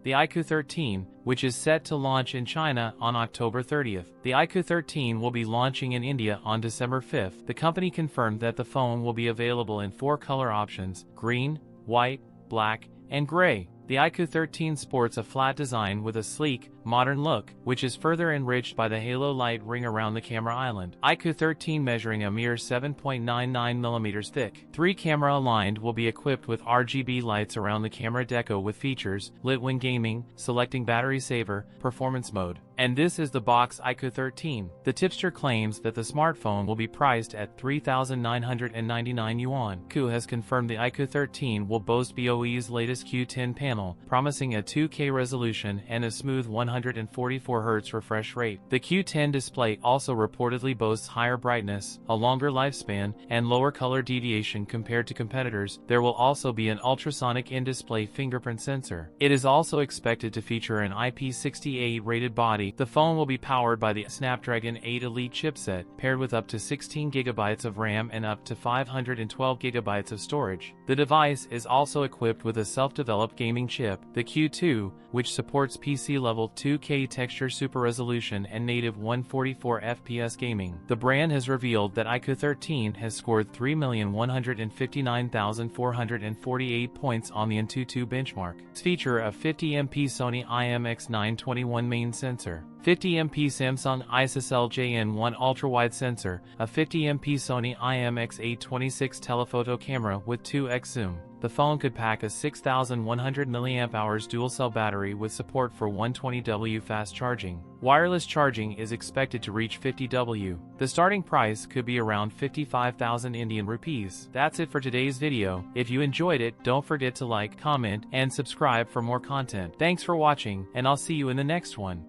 the iQOO 13, which is set to launch in China on October 30th. The iQOO 13 will be launching in India on December 5th. The company confirmed that the phone will be available in 4 color options: green, white, black, and gray. The iQOO 13 sports a flat design with a sleek, modern look, which is further enriched by the halo light ring around the camera island. iQOO 13 measuring a mere 7.99mm thick. 3 camera aligned will be equipped with RGB lights around the camera deco with features: lit when gaming, selecting battery saver, performance mode. And this is the box iQOO 13. The tipster claims that the smartphone will be priced at 3,999 yuan. iQOO has confirmed the iQOO 13 will boast BOE's latest Q10 panel, promising a 2K resolution and a smooth 144Hz refresh rate. The Q10 display also reportedly boasts higher brightness, a longer lifespan, and lower color deviation compared to competitors. There will also be an ultrasonic in-display fingerprint sensor. It is also expected to feature an IP68 rated body. The phone will be powered by the Snapdragon 8 Elite chipset, paired with up to 16GB of RAM and up to 512GB of storage. The device is also equipped with a self-developed gaming chip, the Q2, which supports PC-level 2K texture super resolution and native 144 FPS gaming. The brand has revealed that iQOO 13 has scored 3,159,448 points on the AnTuTu benchmark. Its feature a 50MP Sony IMX921 main sensor, 50MP Samsung ISOCELL-JN1 ultra-wide sensor, a 50MP Sony IMX826 telephoto camera with 2x zoom. The phone could pack a 6,100 mAh dual-cell battery with support for 120W fast charging. Wireless charging is expected to reach 50W. The starting price could be around 55,000 Indian rupees. That's it for today's video. If you enjoyed it, don't forget to like, comment, and subscribe for more content. Thanks for watching, and I'll see you in the next one.